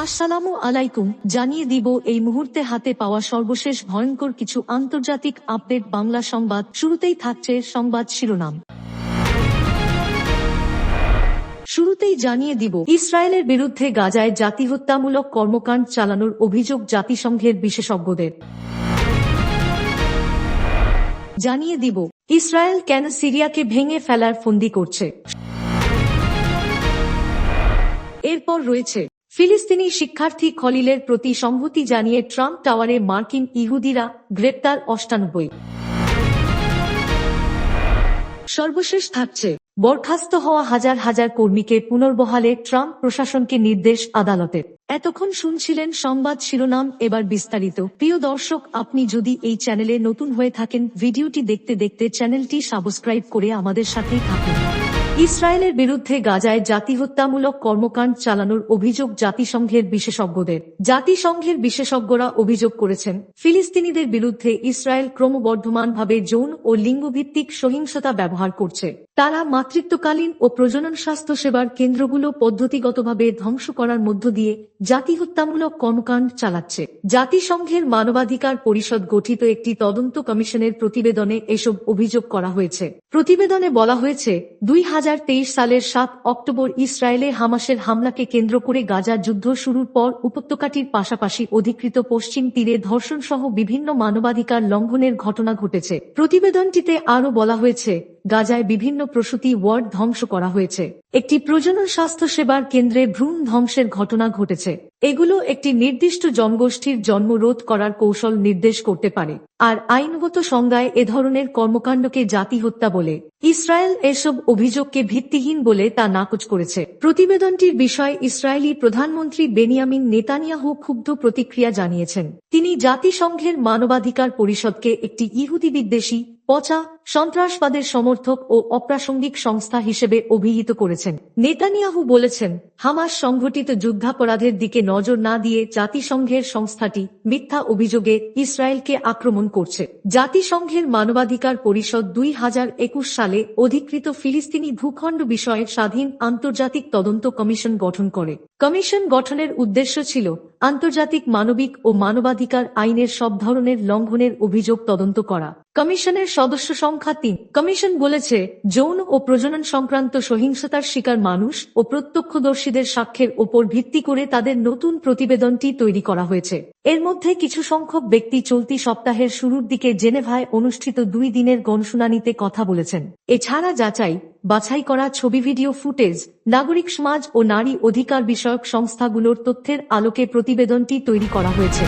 আসসালামু আলাইকুম। জানিয়ে দিব এই মুহূর্তে হাতে পাওয়া সর্বশেষ ভয়ঙ্কর কিছু আন্তর্জাতিক আপডেট। বাংলা সংবাদ শুরুতেই থাকছে সংবাদ শিরোনাম। শুরুতেই জানিয়ে দিব, ইসরায়েলের বিরুদ্ধে গাজায় জাতিহত্যামূলক কর্মকাণ্ড চালানোর অভিযোগ জাতিসংঘের বিশেষজ্ঞদের। জানিয়ে দিব, ইসরায়েল কেন সিরিয়াকে ভেঙে ফেলার ফন্দি করছে। এরপর রয়েছে ফিলিস্তিনি শিক্ষার্থী খলিলের প্রতি সংহতি জানিয়ে ট্রাম্প টাওয়ারে মার্কিন ইহুদিরা গ্রেপ্তার ৯৮। সর্বশেষ থাকছে, বরখাস্ত হওয়া হাজার হাজার কর্মীকে পুনর্বহালে ট্রাম্প প্রশাসনকে নির্দেশ আদালতের। এতক্ষণ শুনছিলেন সংবাদ শিরোনাম, এবার বিস্তারিত। প্রিয় দর্শক, আপনি যদি এই চ্যানেলে নতুন হয়ে থাকেন, ভিডিওটি দেখতে দেখতে চ্যানেলটি সাবস্ক্রাইব করে আমাদের সাথেই থাকুন। ইসরায়েলের বিরুদ্ধে গাজায় জাতিহত্যামূলক কর্মকাণ্ড চালানোর অভিযোগ জাতিসংঘের বিশেষজ্ঞদের। জাতিসংঘের বিশেষজ্ঞরা অভিযোগ করেছেন, ফিলিস্তিনিদের বিরুদ্ধে ইসরায়েল ক্রমবর্ধমানভাবে যৌন ও লিঙ্গভিত্তিক সহিংসতা ব্যবহার করছে। তারা মাতৃত্বকালীন ও প্রজনন স্বাস্থ্যসেবার কেন্দ্রগুলো পদ্ধতিগতভাবে ধ্বংস করার মধ্য দিয়ে জাতিহত্যামূলক কর্মকাণ্ড চালাচ্ছে। জাতিসংঘের মানবাধিকার পরিষদ গঠিত একটি তদন্ত কমিশনের প্রতিবেদনে এসব অভিযোগ করা হয়েছে। প্রতিবেদনে বলা হয়েছে, ২০২৩ সালের ৭ অক্টোবর ইসরায়েলে হামাসের হামলাকে কেন্দ্র করে গাজা যুদ্ধ শুরুর পর উপত্যকাটির পাশাপাশি অধিকৃত পশ্চিম তীরে ধর্ষণ সহ বিভিন্ন মানবাধিকার লঙ্ঘনের ঘটনা ঘটেছে। প্রতিবেদনটিতে আরও বলা হয়েছে, গাজায় বিভিন্ন প্রসূতি ওয়ার্ড ধ্বংস করা হয়েছে। একটি প্রজনন স্বাস্থ্যসেবার কেন্দ্রে ভ্রূণ ধ্বংসের ঘটনা ঘটেছে। এগুলো একটি নির্দিষ্ট জনগোষ্ঠীর জন্ম রোধ করার কৌশল নির্দেশ করতে পারে, আর আইনগত সংজ্ঞায় এ ধরনের কর্মকাণ্ডকে জাতিহত্যা বলে। ইসরায়েল এসব অভিযোগকে ভিত্তিহীন বলে তা নাকচ করেছে। প্রতিবেদনটির বিষয়ে ইসরায়েলি প্রধানমন্ত্রী বেনিয়ামিন নেতানিয়াহু ক্ষুব্ধ প্রতিক্রিয়া জানিয়েছেন। তিনি জাতিসংঘের মানবাধিকার পরিষদকে একটি ইহুদি বিদ্বেষী, পচা, সন্ত্রাসবাদের সমর্থক ও অপ্রাসঙ্গিক সংস্থা হিসেবে অভিহিত করেছেন। নেতানিয়াহু বলেছেন, হামাস সংঘটিত যুদ্ধাপরাধের দিকে নজর না দিয়ে জাতিসংঘের সংস্থাটি মিথ্যা অভিযোগে ইসরায়েলকে আক্রমণ করছে। জাতিসংঘের মানবাধিকার পরিষদ ২০২১ সালে অধিকৃত ফিলিস্তিনি ভূখণ্ড বিষয়ে স্বাধীন আন্তর্জাতিক তদন্ত কমিশন গঠন করে। কমিশন গঠনের উদ্দেশ্য ছিল আন্তর্জাতিক মানবিক ও মানবাধিকার আইনের সব ধরনের লঙ্ঘনের অভিযোগ তদন্ত করা। কমিশনের সদস্য সংখ্যা ৩। কমিশন বলেছে, যৌন ও প্রজনন সংক্রান্ত সহিংসতার শিকার মানুষ ও প্রত্যক্ষদর্শীদের সাক্ষ্যের ওপর ভিত্তি করে তাদের নতুন প্রতিবেদনটি তৈরি করা হয়েছে। এর মধ্যে কিছু সংখ্যক ব্যক্তি চলতি সপ্তাহের শুরুর দিকে জেনেভায় অনুষ্ঠিত ২ দিনের গণশুনানিতে কথা বলেছেন। এছাড়া যাচাই বাছাই করা ছবি, ভিডিও ফুটেজ, নাগরিক সমাজ ও নারী অধিকার বিষয়ক সংস্থাগুলোর তথ্যের আলোকে প্রতিবেদনটি তৈরি করা হয়েছে।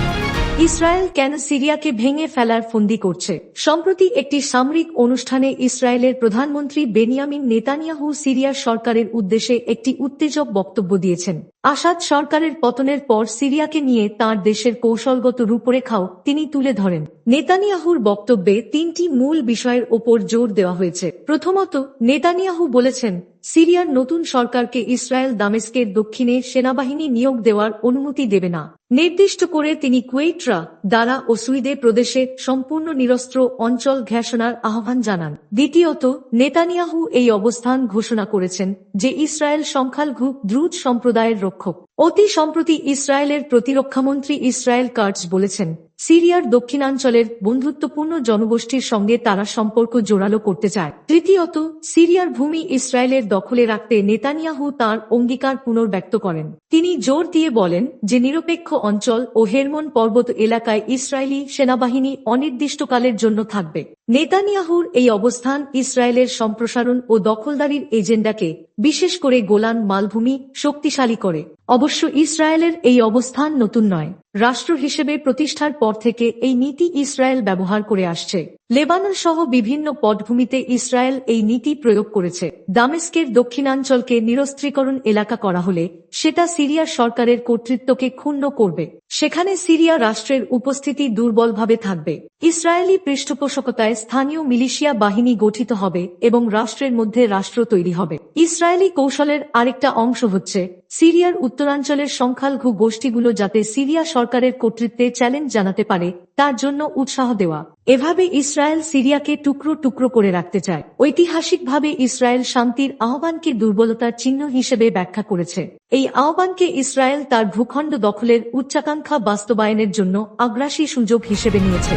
ইসরায়েল কেন সিরিয়াকে ভেঙে ফেলার ফন্দি করছে। সম্প্রতি একটি সামরিক অনুষ্ঠানে ইসরায়েলের প্রধানমন্ত্রী বেনিয়ামিন নেতানিয়াহু সিরিয়ার সরকারের উদ্দেশ্যে একটি উত্তেজক বক্তব্য দিয়েছেন। আসাদ সরকারের পতনের পর সিরিয়াকে নিয়ে তাঁর দেশের কৌশলগত রূপরেখাও তিনি তুলে ধরেন। নেতানিয়াহুর বক্তব্যে ৩টি মূল বিষয়ের ওপর জোর দেওয়া হয়েছে। প্রথমত, নেতানিয়াহু বলেছেন, সিরিয়ার নতুন সরকারকে ইসরায়েল দামেস্কের দক্ষিণে সেনাবাহিনী নিয়োগ দেওয়ার অনুমতি দেবে না। নির্দিষ্ট করে তিনি কুয়েইটরা, দারা ও সুইদে প্রদেশে সম্পূর্ণ নিরস্ত্র অঞ্চল ঘোষণার আহ্বান জানান। দ্বিতীয়ত, নেতানিয়াহু এই অবস্থান ঘোষণা করেছেন যে ইসরায়েল সংখ্যালঘু দ্রুজ সম্প্রদায়ের রক্ষক। অতি সম্প্রতি ইসরায়েলের প্রতিরক্ষামন্ত্রী ইসরায়েল কাটজ বলেছেন, সিরিয়ার দক্ষিণাঞ্চলের বন্ধুত্বপূর্ণ জনগোষ্ঠীর সঙ্গে তারা সম্পর্ক জোরালো করতে চায়। তৃতীয়ত, সিরিয়ার ভূমি ইসরায়েলের দখলে রাখতে নেতানিয়াহু তাঁর অঙ্গীকার পুনর্ব্যক্ত করেন। তিনি জোর দিয়ে বলেন যে নিরপেক্ষ অঞ্চল ও হেরমন পর্বত এলাকায় ইসরায়েলি সেনাবাহিনী অনির্দিষ্টকালের জন্য থাকবে। নেতানিয়াহুর এই অবস্থান ইসরায়েলের সম্প্রসারণ ও দখলদারির এজেন্ডাকে, বিশেষ করে গোলান মালভূমি, শক্তিশালী করে। অবশ্য ইসরায়েলের এই অবস্থান নতুন নয়। রাষ্ট্র হিসেবে প্রতিষ্ঠার পর থেকে এই নীতি ইসরায়েল ব্যবহার করে আসছে। লেবানন সহ বিভিন্ন পটভূমিতে ইসরায়েল এই নীতি প্রয়োগ করেছে। দামেস্কের দক্ষিণাঞ্চলকে নিরস্ত্রীকরণ এলাকা করা হলে সেটা সিরিয়ার সরকারের কর্তৃত্বকে ক্ষুণ্ণ করবে। সেখানে সিরিয়া রাষ্ট্রের উপস্থিতি দুর্বলভাবে থাকবে। ইসরায়েলি পৃষ্ঠপোষকতায় স্থানীয় মিলিশিয়া বাহিনী গঠিত হবে এবং রাষ্ট্রের মধ্যে রাষ্ট্র তৈরি হবে। ইসরায়েলি কৌশলের আরেকটা অংশ হচ্ছে সিরিয়ার উত্তরাঞ্চলের সংখ্যালঘু গোষ্ঠীগুলো যাতে সিরিয়া সরকারের কর্তৃত্বে চ্যালেঞ্জ জানাতে পারে তার জন্য উৎসাহ দেওয়া। এভাবে ইসরায়েল সিরিয়াকে টুকরো টুকরো করে রাখতে চায়। ঐতিহাসিকভাবে ইসরায়েল শান্তির আহ্বানকে দুর্বলতার চিহ্ন হিসেবে ব্যাখ্যা করেছে। এই আহ্বানকে ইসরায়েল তার ভূখণ্ড দখলের উচ্চাকাঙ্ক্ষা বাস্তবায়নের জন্য আগ্রাসী সুযোগ হিসেবে নিয়েছে।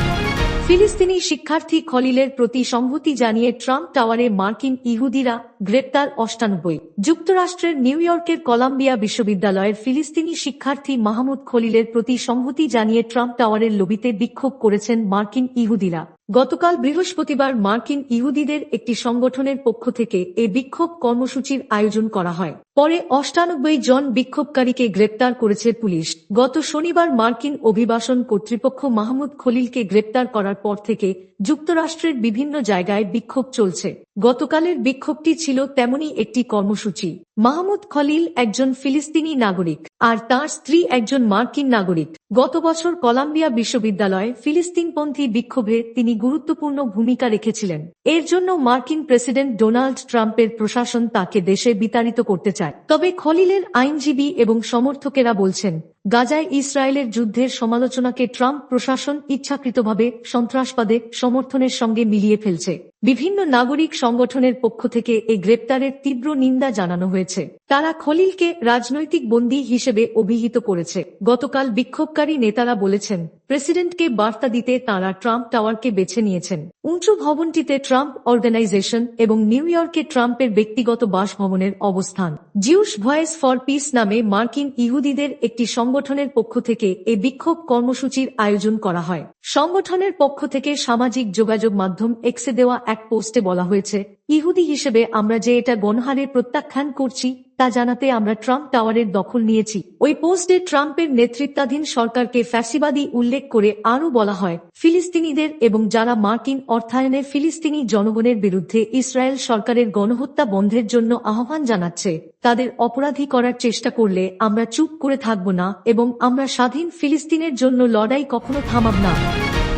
ফিলিস্তিনি শিক্ষার্থী খলিলের প্রতি সংহতি জানিয়ে ট্রাম্প টাওয়ারে মার্কিন ইহুদিরা গ্রেপ্তার ৯৮। যুক্তরাষ্ট্রের নিউ ইয়র্কের কলাম্বিয়া বিশ্ববিদ্যালয়ের ফিলিস্তিনি শিক্ষার্থী মাহমুদ খলিলের প্রতি সংহতি জানিয়ে ট্রাম্প টাওয়ারের লবিতে বিক্ষোভ করেছেন মার্কিন ইহুদিরা। গতকাল বৃহস্পতিবার মার্কিন ইহুদিদের একটি সংগঠনের পক্ষ থেকে এই বিক্ষোভ কর্মসূচির আয়োজন করা হয়। পরে ৯৮ জন বিক্ষোভকারীকে গ্রেপ্তার করেছে পুলিশ। গত শনিবার মার্কিন অভিবাসন কর্তৃপক্ষ মাহমুদ খলিলকে গ্রেপ্তার করার পর থেকে যুক্তরাষ্ট্রের বিভিন্ন জায়গায় বিক্ষোভ চলছে। গতকালের বিক্ষোভটি ছিল তেমনই একটি কর্মসূচি। মাহমুদ খলিল একজন ফিলিস্তিনি নাগরিক, আর তার স্ত্রী একজন মার্কিন নাগরিক। গত বছর কলাম্বিয়া বিশ্ববিদ্যালয়ে ফিলিস্তিনপন্থী বিক্ষোভে তিনি গুরুত্বপূর্ণ ভূমিকা রেখেছিলেন। এর জন্য মার্কিন প্রেসিডেন্ট ডোনাল্ড ট্রাম্পের প্রশাসন তাকে দেশে বিতাড়িত করতে চায়। তবে খলিলের আইনজীবী এবং সমর্থকেরা বলছেন, গাজায় ইসরায়েলের যুদ্ধের সমালোচনাকে ট্রাম্প প্রশাসন ইচ্ছাকৃতভাবে সন্ত্রাসবাদের সমর্থনের সঙ্গে মিলিয়ে ফেলছে। বিভিন্ন নাগরিক সংগঠনের পক্ষ থেকে এই গ্রেপ্তারের তীব্র নিন্দা জানানো হয়েছে। তারা খলিলকে রাজনৈতিক বন্দী হিসেবে অভিহিত করেছে। গতকাল বিক্ষোভকারী নেতারা বলেছেন, প্রেসিডেন্টকে বার্তা দিতে তাঁরা ট্রাম্প টাওয়ারকে বেছে নিয়েছেন। উঁচু ভবনটিতে ট্রাম্প অর্গানাইজেশন এবং নিউ ইয়র্কে ট্রাম্পের ব্যক্তিগত বাসভবনের অবস্থান। জিউস ভয়েস ফর পিস নামে মার্কিন ইহুদিদের একটি সংগঠনের পক্ষ থেকে এই বিক্ষোভ কর্মসূচির আয়োজন করা হয়। সংগঠনের পক্ষ থেকে সামাজিক যোগাযোগ মাধ্যম এক্সে দেওয়া এক পোস্টে বলা হয়েছে, ইহুদি হিসেবে আমরা যে এটা গণহারে প্রত্যাখ্যান করছি তা জানাতে আমরা ট্রাম্প টাওয়ারের দখল নিয়েছি। ওই পোস্টে ট্রাম্পের নেতৃত্বাধীন সরকারকে ফ্যাসিবাদী উল্লেখ করে আরও বলা হয়, ফিলিস্তিনিদের এবং যারা মার্কিন অর্থায়নে ফিলিস্তিনি জনগণের বিরুদ্ধে ইসরায়েল সরকারের গণহত্যা বন্ধের জন্য আহ্বান জানাচ্ছে, তাদের অপরাধী করার চেষ্টা করলে আমরা চুপ করে থাকব না এবং আমরা স্বাধীন ফিলিস্তিনের জন্য লড়াই কখনো থামাব না।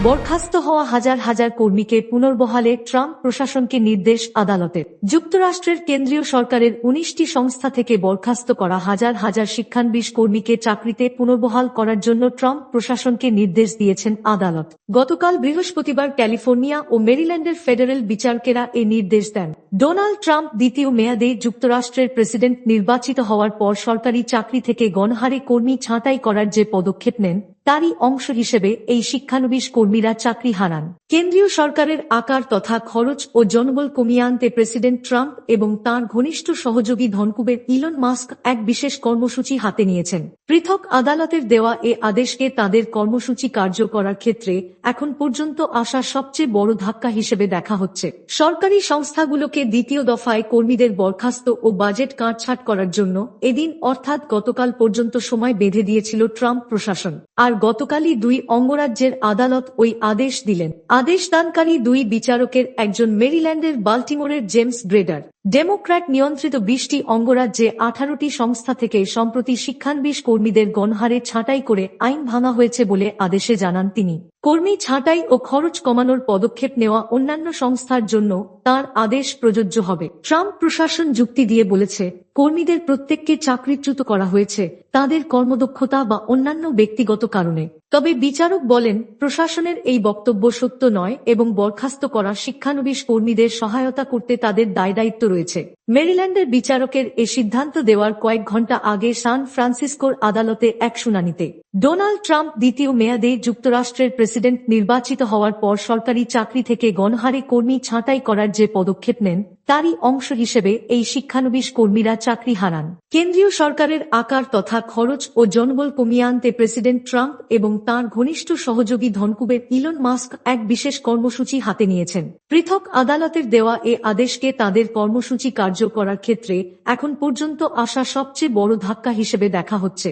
বরখাস্ত হওয়া হাজার হাজার কর্মীকে পুনর্বহালে ট্রাম্প প্রশাসনকে নির্দেশ আদালতের। যুক্তরাষ্ট্রের কেন্দ্রীয় সরকারের ১৯টি সংস্থা থেকে বরখাস্ত করা হাজার হাজার শিক্ষানবিশ কর্মীকে চাকরিতে পুনর্বহাল করার জন্য ট্রাম্প প্রশাসনকে নির্দেশ দিয়েছেন আদালত। গতকাল বৃহস্পতিবার ক্যালিফোর্নিয়া ও মেরিল্যান্ডের ফেডারেল বিচারকেরা এ নির্দেশ দেন। ডোনাল্ড ট্রাম্প দ্বিতীয় মেয়াদে যুক্তরাষ্ট্রের প্রেসিডেন্ট নির্বাচিত হওয়ার পর সরকারি চাকরি থেকে গণহারে কর্মী ছাঁটাই করার যে পদক্ষেপ নেন, তারই অংশ হিসেবে এই শিক্ষানবিশ কর্মীরা চাকরি হারান। কেন্দ্রীয় সরকারের আকার তথা খরচ ও জনবল কমিয়ে আনতে প্রেসিডেন্ট ট্রাম্প এবং তাঁর ঘনিষ্ঠ সহযোগী ধনকুবের ইলন মাস্ক এক বিশেষ কর্মসূচি হাতে নিয়েছেন। পৃথক আদালতের দেওয়া এ আদেশকে তাদের কর্মসূচি কার্যকর করার ক্ষেত্রে এখন পর্যন্ত আসা সবচেয়ে বড় ধাক্কা হিসেবে দেখা হচ্ছে। সরকারি সংস্থাগুলোকে দ্বিতীয় দফায় কর্মীদের বরখাস্ত ও বাজেট কাটছাঁট করার জন্য এদিন অর্থাৎ গতকাল পর্যন্ত সময় বেঁধে দিয়েছিল ট্রাম্প প্রশাসন। আর গতকালই ২ অঙ্গরাজ্যের আদালত ওই আদেশ দিলেন। আদেশ দানকারী ২ বিচারকের একজন মেরিল্যান্ডের বাল্টিমোরের জেমস গ্রেডার। ডেমোক্র্যাট নিয়ন্ত্রিত ২০টি অঙ্গরাজ্যে ১৮টি সংস্থা থেকে সম্প্রতি শিক্ষানবিশ কর্মীদের গণহারে ছাঁটাই করে আইন ভাঙা হয়েছে বলে আদেশে জানান তিনি। কর্মী ছাঁটাই ও খরচ কমানোর পদক্ষেপ নেওয়া অন্যান্য সংস্থার জন্য তার আদেশ প্রযোজ্য হবে। ট্রাম্প প্রশাসন যুক্তি দিয়ে বলেছে, কর্মীদের প্রত্যেককে চাকরিচ্যুত করা হয়েছে তাদের কর্মদক্ষতা বা অন্যান্য ব্যক্তিগত কারণে। তবে বিচারক বলেন, প্রশাসনের এই বক্তব্য সত্য নয় এবং বরখাস্ত করা শিক্ষানবিশ কর্মীদের সহায়তা করতে তাদের দায়দায়িত্ব রয়েছে। মেরিল্যান্ডের বিচারকের এ সিদ্ধান্ত দেওয়ার কয়েক ঘণ্টা আগে সান ফ্রান্সিসকোর আদালতে এক শুনানিতে ডোনাল্ড ট্রাম্প দ্বিতীয় মেয়াদে যুক্তরাষ্ট্রের প্রেসিডেন্ট নির্বাচিত হওয়ার পর সরকারি চাকরি থেকে গণহারে কর্মী ছাঁটাই করার যে পদক্ষেপ নেন, তারই অংশ হিসেবে এই শিক্ষানবিশ কর্মীরা চাকরি হারান। কেন্দ্রীয় সরকারের আকার তথা খরচ ও জনবল কমিয়ে আনতে প্রেসিডেন্ট ট্রাম্প এবং তাঁর ঘনিষ্ঠ সহযোগী ধনকুবের ইলন মাস্ক এক বিশেষ কর্মসূচি হাতে নিয়েছেন। পৃথক আদালতের দেওয়া এ আদেশকে তাদের কর্মসূচি কার্যকর করার ক্ষেত্রে এখন পর্যন্ত আসা সবচেয়ে বড় ধাক্কা হিসেবে দেখা হচ্ছে।